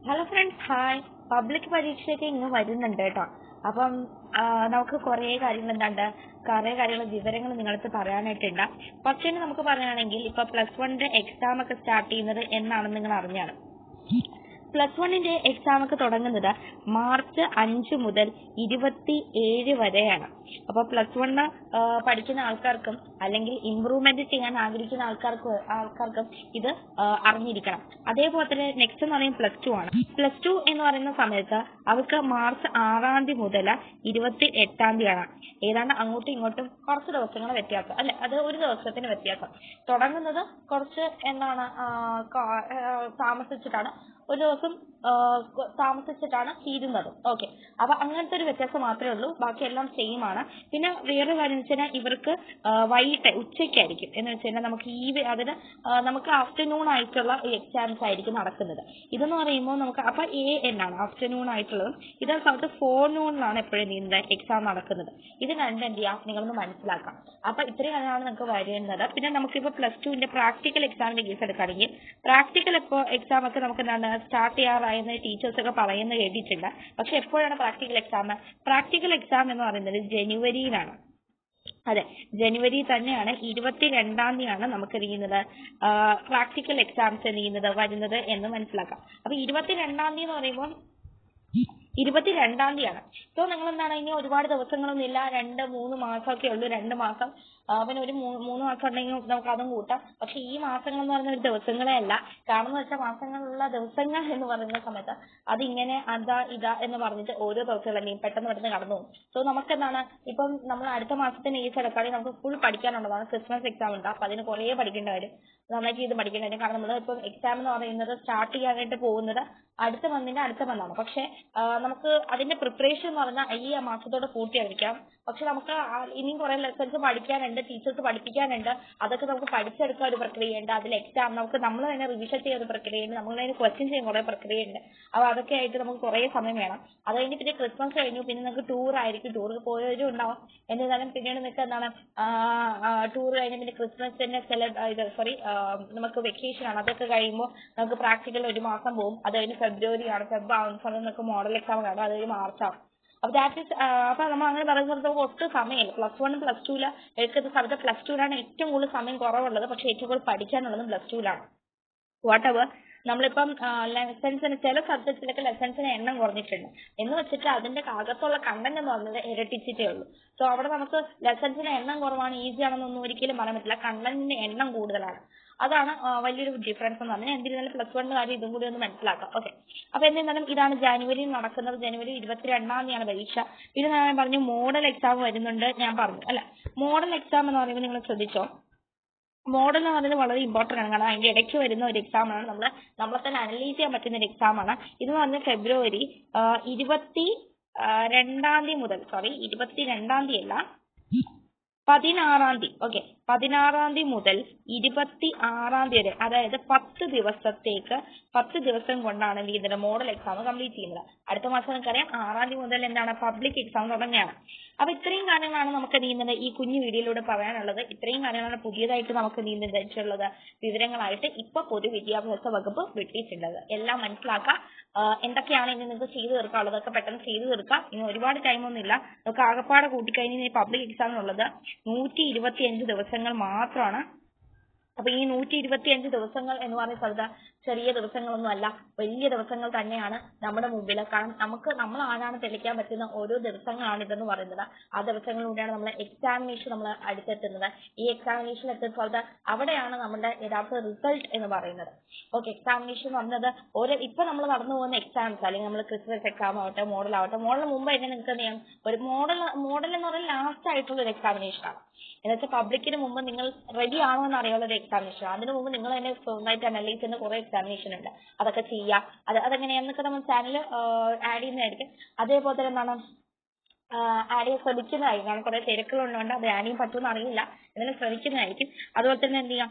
Hello friends, hi. Public പരീക്ഷയൊക്കെ ഇങ്ങ് വരുന്നുണ്ട് കേട്ടോ. അപ്പം നമുക്ക് കുറേ കാര്യങ്ങൾ വിവരങ്ങൾ നിങ്ങളടുത്ത് പറയാനായിട്ടുണ്ട്. ഫസ്റ്റ് നമുക്ക് പറയുകയാണെങ്കിൽ ഇപ്പൊ +1 എക്സാം ഒക്കെ സ്റ്റാർട്ട് ചെയ്യുന്നത് എന്നാണെന്ന് നിങ്ങൾ അറിഞ്ഞാണ്. +1 എക്സാം ഒക്കെ തുടങ്ങുന്നത് മാർച്ച് 5 മുതൽ 27 വരെയാണ്. അപ്പോൾ +1 പഠിക്കുന്ന ആൾക്കാർക്കും അല്ലെങ്കിൽ ഇംപ്രൂവ്മെന്റ് ചെയ്യാൻ ആഗ്രഹിക്കുന്ന ആൾക്കാർക്കും ഇത് അറിഞ്ഞിരിക്കണം. അതേപോലെ തന്നെ നെക്സ്റ്റ് എന്ന് പറയുന്നത് +2 ആണ്. +2 എന്ന് പറയുന്ന സമയത്ത് അവർക്ക് മാർച്ച് 6 മുതൽ 28 ഏതാണ്ട് അങ്ങോട്ടും ഇങ്ങോട്ടും കുറച്ച് ദിവസങ്ങൾ വ്യത്യാസം അല്ലെ, അത് ഒരു ദിവസത്തിന് വ്യത്യാസം. തുടങ്ങുന്നത് കുറച്ച് താമസിച്ചിട്ടാണ്, ഒരു ദിവസം താമസിച്ചിട്ടാണ് തീരുന്നത്. ഓക്കെ, അപ്പൊ അങ്ങനത്തെ ഒരു വ്യത്യാസം മാത്രമേ ഉള്ളൂ, ബാക്കിയെല്ലാം സെയിം ആണ്. പിന്നെ വേറൊരു കാര്യം എന്ന് വെച്ചാൽ ഇവർക്ക് വൈകിട്ട് ഉച്ചയ്ക്കായിരിക്കും എന്ന് വെച്ചാൽ നമുക്ക് നമുക്ക് ആഫ്റ്റർനൂൺ ആയിട്ടുള്ള എക്സാംസ് ആയിരിക്കും നടക്കുന്നത്. ഇതെന്ന് പറയുമ്പോൾ നമുക്ക് അപ്പൊ എന്നാണ് ആഫ്റ്റർനൂൺ ആയിട്ടുള്ളതും ഇതേ സമയത്ത് ഫോർനൂണിലാണ് എപ്പോഴും എക്സാം നടക്കുന്നത്. ഇത് കണ്ട് എന്ത് ചെയ്യാം, നിങ്ങളൊന്ന് മനസ്സിലാക്കാം. അപ്പൊ ഇത്രയും കാര്യമാണ് നിങ്ങൾക്ക് വരുന്നത്. പിന്നെ നമുക്കിപ്പോൾ +2 പ്രാക്ടിക്കൽ എക്സാമിന്റെ കേസ് എടുക്കുകയാണെങ്കിൽ പ്രാക്ടിക്കൽ എക്സാം ഒക്കെ നമുക്ക് സ്റ്റാർട്ട് ചെയ്യാറായെന്ന് ടീച്ചേഴ്സ് ഒക്കെ പറയുന്നത് കേട്ടിട്ടുണ്ട്. പക്ഷെ എപ്പോഴാണ് പ്രാക്ടിക്കൽ എക്സാം? പ്രാക്ടിക്കൽ എക്സാം എന്ന് പറയുന്നത് ജനുവരിയിലാണ്. അതെ, ജനുവരി തന്നെയാണ്. 22 നമുക്ക് പ്രാക്ടിക്കൽ എക്സാംസ് വരുന്നത് എന്ന് മനസ്സിലാക്കാം. അപ്പൊ 22 എന്ന് പറയുമ്പോൾ 22 സോ നിങ്ങൾ ഇനി ഒരുപാട് ദിവസങ്ങളൊന്നും ഇല്ല, 2-3 മാസമൊക്കെ ഉള്ളൂ. 2 മാസം പിന്നെ ഒരു 3 മാസം ഉണ്ടെങ്കിൽ നമുക്ക് അതും കൂട്ടാം. പക്ഷെ ഈ മാസങ്ങൾ എന്ന് പറയുന്ന ഒരു ദിവസങ്ങളേ അല്ല. കാരണം എന്ന് വെച്ചാൽ മാസങ്ങളുള്ള ദിവസങ്ങൾ എന്ന് പറയുന്ന സമയത്ത് അതിങ്ങനെ ഇതാ എന്ന് പറഞ്ഞിട്ട് ഓരോ ദിവസങ്ങളെയും പെട്ടെന്ന് കടന്നു പോകും. സോ നമുക്ക് ഇപ്പം നമ്മൾ അടുത്ത മാസത്തിന് ഈ എടുക്കുകയാണെങ്കിൽ നമുക്ക് ഫുൾ പഠിക്കാനുള്ളതാണ്. ക്രിസ്മസ് എക്സാം ഉണ്ട്, അപ്പൊ അതിന് കുറേ പഠിക്കേണ്ട വരും, നന്നായിട്ട് ഇത് പഠിക്കേണ്ട വരും. കാരണം നമ്മൾ ഇപ്പം എക്സാം എന്ന് പറയുന്നത് സ്റ്റാർട്ട് ചെയ്യാനായിട്ട് പോകുന്നത് അടുത്ത മന്താണ്. പക്ഷെ നമുക്ക് അതിന്റെ പ്രിപ്പറേഷൻ എന്ന് പറഞ്ഞാൽ ഈ മാസത്തോടെ പൂർത്തിയായിരിക്കാം. പക്ഷെ നമുക്ക് ഇനിയും കുറെ ലെസൺസ് പഠിക്കാനുണ്ട്, ടീച്ചേഴ്സ് പഠിപ്പിക്കാനുണ്ട്. അതൊക്കെ നമുക്ക് പഠിച്ചെടുക്കാൻ ഒരു പ്രക്രിയയുണ്ട്. അതിൽ എക്സാം നമ്മൾ തന്നെ റിവിഷൻ ചെയ്യുന്ന പ്രക്രിയയുണ്ട്, നമ്മൾ തന്നെ ക്വസ്റ്റ്യൻ ചെയ്യുന്ന കുറെ പ്രക്രിയയുണ്ട്. അപ്പൊ അതൊക്കെ ആയിട്ട് നമുക്ക് കുറെ സമയം വേണം. അത് കഴിഞ്ഞ് പിന്നെ ക്രിസ്മസ് കഴിഞ്ഞു, പിന്നെ നിങ്ങൾക്ക് ടൂർ ആയിരിക്കും. ടൂറിൽ പോയവരും ഉണ്ടാവും. എന്നിരുന്നാലും പിന്നീട് നിങ്ങൾക്ക് ടൂർ കഴിഞ്ഞ് പിന്നെ ക്രിസ്മസിന്റെ നമുക്ക് വെക്കേഷൻ ആണ്. അതൊക്കെ കഴിയുമ്പോൾ നമുക്ക് പ്രാക്ടിക്കൽ 1 മാസം പോകും. അത് കഴിഞ്ഞ് ഫെബ്രുവരി ആവുന്ന സമയം നമുക്ക് മോഡൽ എക്സാം കാണും. അത് കഴിഞ്ഞ് മാർച്ചാവും. അപ്പൊ അപ്പൊ നമ്മൾ അങ്ങനെ പറയുന്നത് നമുക്ക് ഒട്ടും സമയമില്ല. +1 +2 എടുക്കുന്ന സമയത്ത് +2 ഏറ്റവും കൂടുതൽ സമയം കുറവുള്ളത്. പക്ഷെ ഏറ്റവും കൂടുതൽ പഠിക്കാനുള്ളതും +2 വാട്ടെവർ. നമ്മളിപ്പം ലെസൺസിന് ചില സബ്ജക്ട്സിലൊക്കെ ലെസൺസിന് എണ്ണം കുറഞ്ഞിട്ടുണ്ട് എന്ന് വെച്ചിട്ട് അതിന്റെ അകത്തുള്ള കണ്ടന്റ് എന്ന് പറഞ്ഞത് ഇരട്ടിച്ചിട്ടേ ഉള്ളൂ. സോ അവിടെ നമുക്ക് ലെസൺസിന് എണ്ണം കുറവാണ്, ഈസി ആണെന്നൊന്നും ഒരിക്കലും പറയാൻ പറ്റില്ല. കണ്ടന്റിന്റെ എണ്ണം കൂടുതലാണ്. അതാണ് വലിയൊരു ഡിഫറൻസ് എന്ന് പറഞ്ഞാൽ. എന്തിരുന്നാലും +1 കാര്യം ഇതും കൂടി ഒന്ന് മനസ്സിലാക്കാം. ഓക്കെ, അപ്പൊ എന്നിരുന്നാലും ഇതാണ് ജനുവരിയിൽ നടക്കുന്നത്. ജനുവരി 22 പരീക്ഷ. പിന്നെ ഞാൻ പറഞ്ഞു മോഡൽ എക്സാം വരുന്നുണ്ട്, ഞാൻ പറഞ്ഞു അല്ലെ. മോഡൽ എക്സാം എന്ന് പറയുമ്പോൾ നിങ്ങൾ ശ്രദ്ധിച്ചോ, മോഡൽ എന്ന് പറയുന്നത് വളരെ ഇമ്പോർട്ടന്റ് ആണ്. കാരണം അതിന്റെ ഇടയ്ക്ക് വരുന്ന ഒരു എക്സാം ആണ്, നമ്മളെ തന്നെ അനലൈസ് ചെയ്യാൻ പറ്റുന്ന ഒരു എക്സാം ആണ്. ഇത് പറഞ്ഞാൽ ഫെബ്രുവരി 22 മുതൽ 22 അല്ല 16. ഓക്കെ, 16 മുതൽ 26 വരെ, അതായത് 10 ദിവസം കൊണ്ടാണ് ഇതിന്റെ മോഡൽ എക്സാം കംപ്ലീറ്റ് ചെയ്യുന്നത്. അടുത്ത മാസം നിങ്ങൾക്കറിയാം 6 മുതൽ പബ്ലിക് എക്സാം തുടങ്ങുകയാണ്. അപ്പൊ ഇത്രയും കാര്യങ്ങളാണ് നമുക്ക് ഈ കുഞ്ഞു വീഡിയോയിലൂടെ പറയാനുള്ളത്. ഇത്രയും കാര്യങ്ങളാണ് പുതിയതായിട്ട് നമുക്ക് നീന്തിട്ടുള്ളത് വിവരങ്ങളായിട്ട് ഇപ്പൊ പൊതുവിദ്യാഭ്യാസ വകുപ്പ് വിട്ടിട്ടുള്ളത്. എല്ലാം മനസ്സിലാക്കാം. എന്തൊക്കെയാണ് ഇനി നിങ്ങൾക്ക് ചെയ്തു തീർക്കാനുള്ളത് അതൊക്കെ പെട്ടെന്ന് ചെയ്തു തീർക്കാം. ഇനി ഒരുപാട് ടൈമൊന്നും ഇല്ല. നമുക്ക് ആകപ്പാടെ കൂട്ടിക്കഴിഞ്ഞ് പബ്ലിക് എക്സാമിനുള്ളത് 125 ദിവസങ്ങൾ മാത്രമാണ്. അപ്പൊ ഈ 125 ദിവസങ്ങൾ എന്ന് പറയുന്ന സ്ഥലത്ത് ചെറിയ ദിവസങ്ങളൊന്നും അല്ല, വലിയ ദിവസങ്ങൾ തന്നെയാണ് നമ്മുടെ മുമ്പിൽ. കാരണം നമ്മൾ ആരാണ് തെളിയിക്കാൻ പറ്റുന്ന ഓരോ ദിവസങ്ങളാണ് ഇതെന്ന് പറയുന്നത്. ആ ദിവസങ്ങളിലൂടെയാണ് നമ്മൾ എക്സാമിനേഷൻ നമ്മൾ അടുത്തെത്തുന്നത്. ഈ എക്സാമിനേഷൻ എത്തുന്ന സ്ഥലത്ത് അവിടെയാണ് നമ്മുടെ യഥാർത്ഥ റിസൾട്ട് എന്ന് പറയുന്നത്. ഓക്കെ, എക്സാമിനേഷൻ വന്നത് ഇപ്പൊ നമ്മൾ നടന്നു പോകുന്ന എക്സാംസ് അല്ലെങ്കിൽ നമ്മൾ ക്രിസ്മസ് എക്സാം ആവട്ടെ, മോഡലിന് മുമ്പ് തന്നെ നിങ്ങൾക്ക് എന്ത് ചെയ്യാം, ഒരു മോഡൽ എന്ന് പറയുന്നത് ലാസ്റ്റ് ആയിട്ടുള്ള ഒരു എക്സാമിനേഷൻ ആണ്. എന്നുവെച്ചാൽ പബ്ലിക്കിന് മുമ്പ് നിങ്ങൾ റെഡി ആണോ എന്ന് അറിയാനുള്ള ഒരു എക്സാമിനേഷൻ. അതിനു മുമ്പ് നിങ്ങൾ തന്നെ സ്വന്തമായിട്ട് അനലൈസ് ചെയ്യുന്ന കുറെ എക്സാമിനേഷൻ ഉണ്ട്. അതൊക്കെ ചെയ്യാം. അതെങ്ങനെയാന്നൊക്കെ നമ്മൾ ചാനൽ ആഡ് ചെയ്യുന്നതായിരിക്കും. അതേപോലെ തന്നെ ആഡ് ചെയ്യാൻ ശ്രമിക്കുന്നതായിരിക്കും. കാരണം കുറെ തിരക്കുകളുള്ളതുകൊണ്ട് അത് ആഡ് ചെയ്യാൻ പറ്റുമെന്ന് അറിയില്ല, എന്നാലും ശ്രമിക്കുന്നതായിരിക്കും. അതുപോലെ തന്നെ എന്ത് ചെയ്യാം,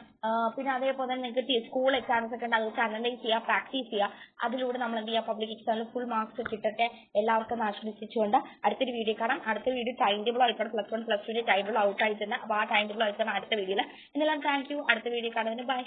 പിന്നെ അതേപോലെ തന്നെ നിങ്ങൾക്ക് സ്കൂൾ എക്സാംസ് ഒക്കെ ഉണ്ട്, അതൊക്കെ അനലൈസ് ചെയ്യുക, പ്രാക്ടീസ് ചെയ്യുക. അതിലൂടെ നമ്മൾ എന്ത് ചെയ്യുക, പബ്ലിക് എക്സാമിൽ ഫുൾ മാർക്സ് കിട്ടട്ടെ എല്ലാവർക്കും ആശംസിച്ചുകൊണ്ട് അടുത്തൊരു വീഡിയോ കാണാം. അടുത്ത വീഡിയോ ടൈം ടേബിൾ ആയിട്ടാണ്. +1 +2 ടൈം ടേബിൾ ഔട്ട് ആയിട്ടുണ്ട്. അപ്പൊ ആ ടൈം ടേബിൾ ആയിട്ടാണ് അടുത്ത വീഡിയോയിൽ. എന്നെല്ലാം താങ്ക് യു. അടുത്ത വീഡിയോ കാണുന്നതിന് ബൈ.